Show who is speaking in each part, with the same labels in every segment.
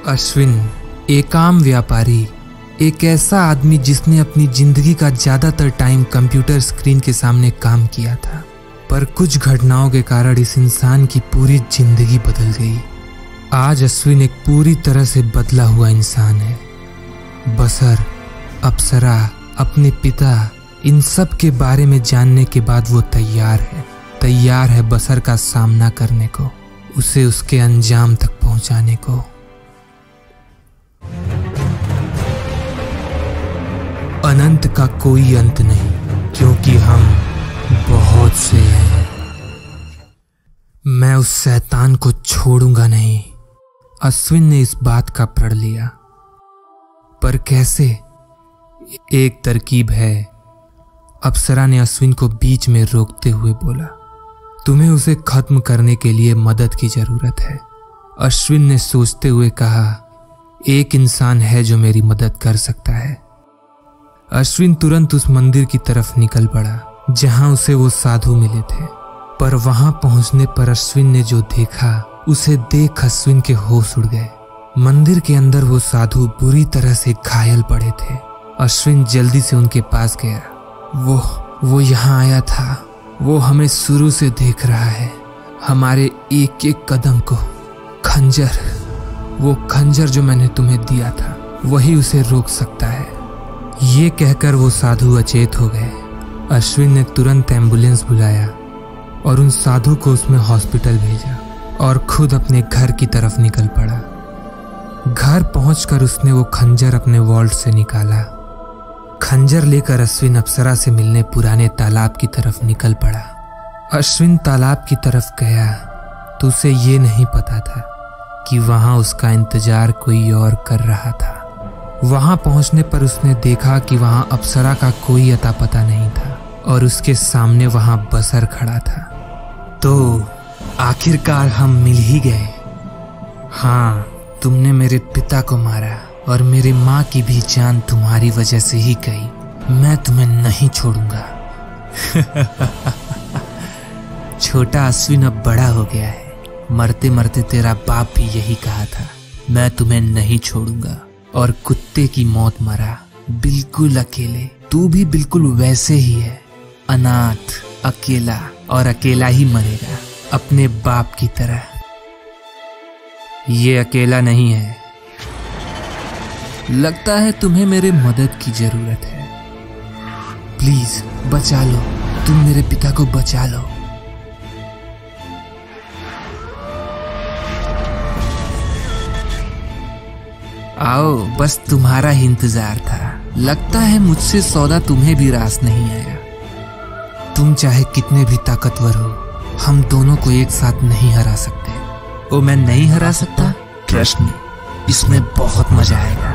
Speaker 1: अश्विन एक आम व्यापारी, एक ऐसा आदमी जिसने अपनी जिंदगी का ज्यादातर टाइम कंप्यूटर स्क्रीन के सामने काम किया था, पर कुछ घटनाओं के कारण इस इंसान की पूरी जिंदगी बदल गई। आज अश्विन एक पूरी तरह से बदला हुआ इंसान है। बसर, अप्सरा, अपने पिता, इन सब के बारे में जानने के बाद वो तैयार है बसर का सामना करने को, उसे उसके अंजाम तक पहुंचाने को। अनंत का कोई अंत नहीं, क्योंकि हम बहुत से हैं। मैं उस शैतान को छोड़ूंगा नहीं। अश्विन ने इस बात का प्रण लिया, पर कैसे? एक तरकीब है। अप्सरा ने अश्विन को बीच में रोकते हुए बोला, तुम्हें उसे खत्म करने के लिए मदद की जरूरत है। अश्विन ने सोचते हुए कहा, एक इंसान है जो मेरी मदद कर सकता है। अश्विन तुरंत उस मंदिर की तरफ निकल पड़ा जहां उसे वो साधु मिले थे, पर वहां पहुंचने पर अश्विन ने जो देखा उसे देख अश्विन के होश उड़ गए। मंदिर के अंदर वो साधु बुरी तरह से घायल पड़े थे। अश्विन जल्दी से उनके पास गया। वो यहाँ आया था, वो हमें शुरू से देख रहा है, हमारे एक एक कदम को। खंजर, वो खंजर जो मैंने तुम्हें दिया था, वही उसे रोक सकता है। ये कहकर वो साधु अचेत हो गए। अश्विन ने तुरंत एम्बुलेंस बुलाया और उन साधु को उसमें हॉस्पिटल भेजा और खुद अपने घर की तरफ निकल पड़ा। घर पहुंचकर उसने वो खंजर अपने वॉल्ट से निकाला। खंजर लेकर अश्विन अप्सरा से मिलने पुराने तालाब की तरफ निकल पड़ा। अश्विन तालाब की तरफ गया तो उसे ये नहीं पता था कि वहां उसका इंतजार कोई और कर रहा था। वहां पहुंचने पर उसने देखा कि वहां अप्सरा का कोई अता पता नहीं था और उसके सामने वहां बसर खड़ा था। तो आखिरकार हम मिल ही गए। हाँ, तुमने मेरे पिता को मारा और मेरी माँ की भी जान तुम्हारी वजह से ही गई। मैं तुम्हें नहीं छोड़ूंगा। छोटा अश्विन अब बड़ा हो गया है। मरते मरते तेरा बाप भी यही कहा था, मैं तुम्हें नहीं छोड़ूंगा। और कुत्ते की मौत मरा, बिल्कुल अकेले। तू भी बिल्कुल वैसे ही है, अनाथ, अकेला, और अकेला ही मरेगा, अपने बाप की तरह। ये अकेला नहीं है। लगता है तुम्हें मेरे मदद की जरूरत है। प्लीज बचा लो, तुम मेरे पिता को बचा लो। आओ, बस तुम्हारा ही इंतजार था। लगता है मुझसे सौदा तुम्हें भी रास नहीं आया। तुम चाहे कितने भी ताकतवर हो, हम दोनों को एक साथ नहीं हरा सकते। ओ, मैं नहीं हरा सकता? ट्रस्ट मी, इसमें बहुत मजा आएगा।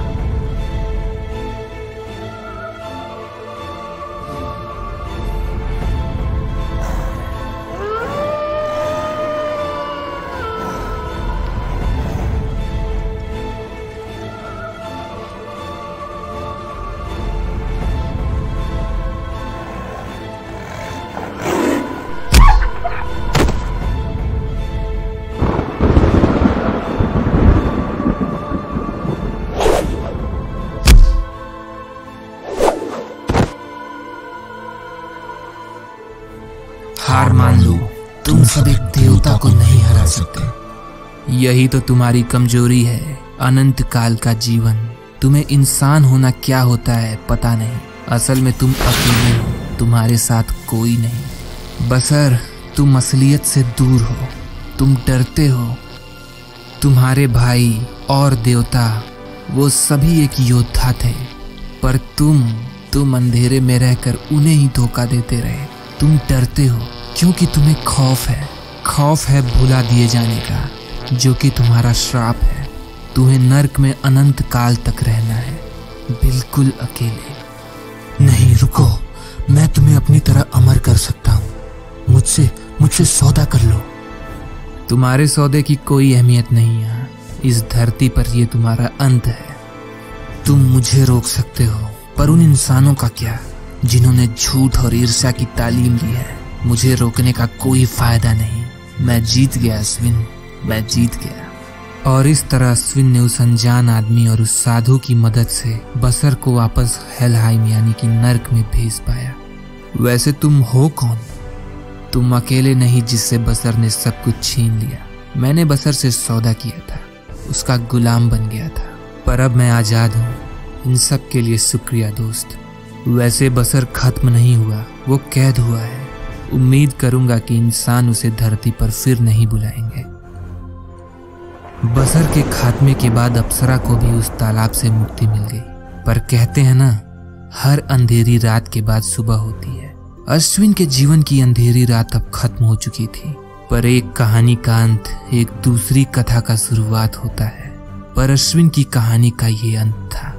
Speaker 1: हार मान लो, तुम सब एक देवता को नहीं हरा सकते। यही तो तुम्हारी कमजोरी है। अनंत काल का जीवन। तुम्हें इंसान होना क्या होता है पता नहीं। असल में तुम अकेले हो, तुम्हारे साथ कोई नहीं। बसर, तुम असलियत से दूर हो, तुम डरते हो। तुम्हारे भाई और देवता, वो सभी एक योद्धा थे, पर तुम अंधेरे में रहकर उन्हें ही धोखा देते रहे। तुम डरते हो क्योंकि तुम्हें खौफ है भुला दिए जाने का, जो कि तुम्हारा श्राप है। तुम्हें नर्क में अनंत काल तक रहना है, बिल्कुल अकेले। नहीं, रुको, मैं तुम्हें अपनी तरह अमर कर सकता हूँ। मुझसे सौदा कर लो। तुम्हारे सौदे की कोई अहमियत नहीं है। इस धरती पर यह तुम्हारा अंत है। तुम मुझे रोक सकते हो, पर उन इंसानों का क्या जिन्होंने झूठ और ईर्ष्या की तालीम ली है? मुझे रोकने का कोई फायदा नहीं। मैं जीत गया अश्विन, मैं जीत गया। और इस तरह अश्विन ने उस अनजान आदमी और उस साधु की मदद से बसर को वापस हेलहाइम यानी कि नर्क में भेज पाया। वैसे तुम हो कौन? तुम अकेले नहीं जिससे बसर ने सब कुछ छीन लिया। मैंने बसर से सौदा किया था, उसका गुलाम बन गया था, पर अब मैं आजाद हूँ। इन सब के लिए शुक्रिया दोस्त। वैसे बसर खत्म नहीं हुआ, वो कैद हुआ है। उम्मीद करूंगा कि इंसान उसे धरती पर फिर नहीं बुलाएंगे। बसर के खात्मे के बाद अप्सरा को भी उस तालाब से मुक्ति मिल गई। पर कहते हैं ना, हर अंधेरी रात के बाद सुबह होती है। अश्विन के जीवन की अंधेरी रात अब खत्म हो चुकी थी, पर एक कहानी का अंत एक दूसरी कथा का शुरुआत होता है। पर अश्विन की कहानी का ये अंत था।